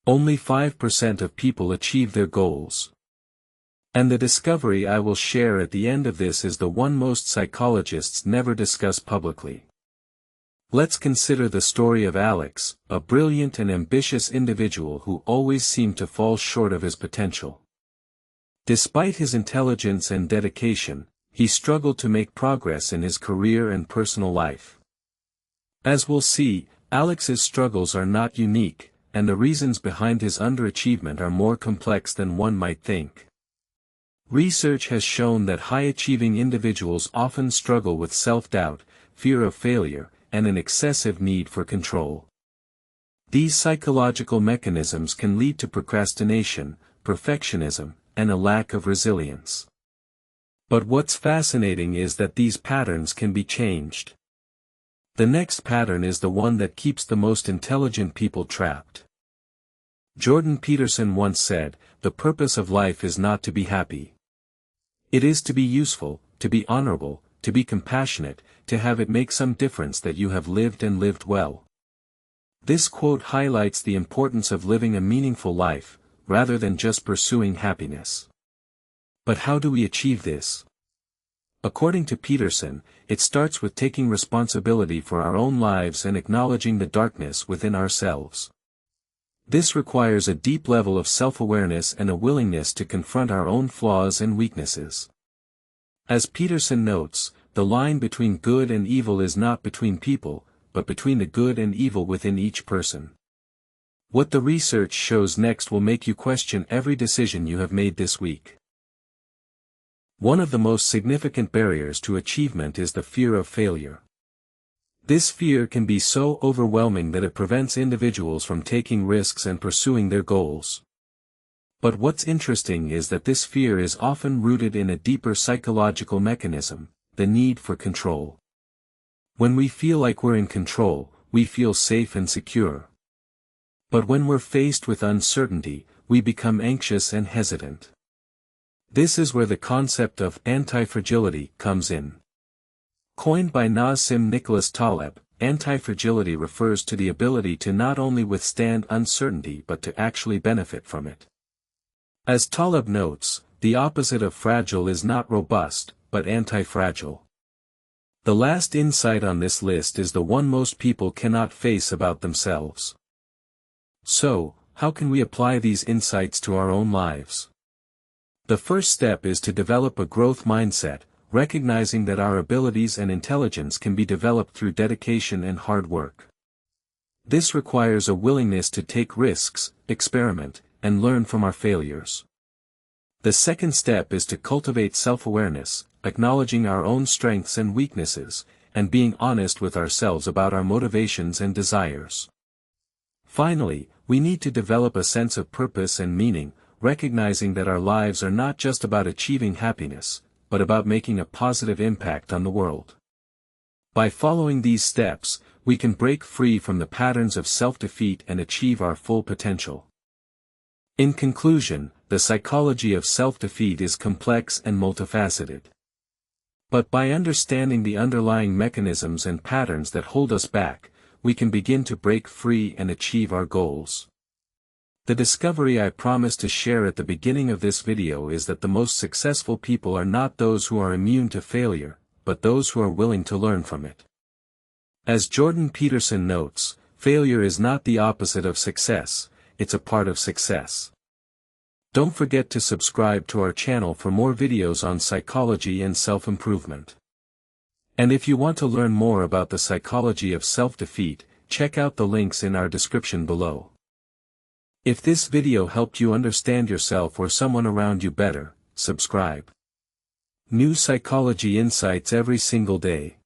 Only 5% of people achieve their goals. And the discovery I will share at the end of this is the one most psychologists never discuss publicly. Let's consider the story of Alex, a brilliant and ambitious individual who always seemed to fall short of his potential. Despite his intelligence and dedication, he struggled to make progress in his career and personal life. As we'll see, Alex's struggles are not unique, and the reasons behind his underachievement are more complex than one might think. Research has shown that high-achieving individuals often struggle with self-doubt, fear of failure, and an excessive need for control. These psychological mechanisms can lead to procrastination, perfectionism, and a lack of resilience. But what's fascinating is that these patterns can be changed. The next pattern is the one that keeps the most intelligent people trapped. Jordan Peterson once said, "The purpose of life is not to be happy. It is to be useful, to be honorable, to be compassionate, to have it make some difference that you have lived and lived well." This quote highlights the importance of living a meaningful life, rather than just pursuing happiness. But how do we achieve this? According to Peterson, it starts with taking responsibility for our own lives and acknowledging the darkness within ourselves. This requires a deep level of self-awareness and a willingness to confront our own flaws and weaknesses. As Peterson notes, the line between good and evil is not between people, but between the good and evil within each person. What the research shows next will make you question every decision you have made this week. One of the most significant barriers to achievement is the fear of failure. This fear can be so overwhelming that it prevents individuals from taking risks and pursuing their goals. But what's interesting is that this fear is often rooted in a deeper psychological mechanism, the need for control. When we feel like we're in control, we feel safe and secure. But when we're faced with uncertainty, we become anxious and hesitant. This is where the concept of anti-fragility comes in. Coined by Nassim Nicholas Taleb, anti-fragility refers to the ability to not only withstand uncertainty but to actually benefit from it. As Taleb notes, the opposite of fragile is not robust, but anti-fragile. The last insight on this list is the one most people cannot face about themselves. So, how can we apply these insights to our own lives? The first step is to develop a growth mindset, recognizing that our abilities and intelligence can be developed through dedication and hard work. This requires a willingness to take risks, experiment, and learn from our failures. The second step is to cultivate self-awareness, acknowledging our own strengths and weaknesses, and being honest with ourselves about our motivations and desires. Finally, we need to develop a sense of purpose and meaning, recognizing that our lives are not just about achieving happiness, but about making a positive impact on the world. By following these steps, we can break free from the patterns of self-defeat and achieve our full potential. In conclusion, the psychology of self-defeat is complex and multifaceted. But by understanding the underlying mechanisms and patterns that hold us back, we can begin to break free and achieve our goals. The discovery I promised to share at the beginning of this video is that the most successful people are not those who are immune to failure, but those who are willing to learn from it. As Jordan Peterson notes, failure is not the opposite of success, it's a part of success. Don't forget to subscribe to our channel for more videos on psychology and self-improvement. And if you want to learn more about the psychology of self-defeat, check out the links in our description below. If this video helped you understand yourself or someone around you better, subscribe. New psychology insights every single day.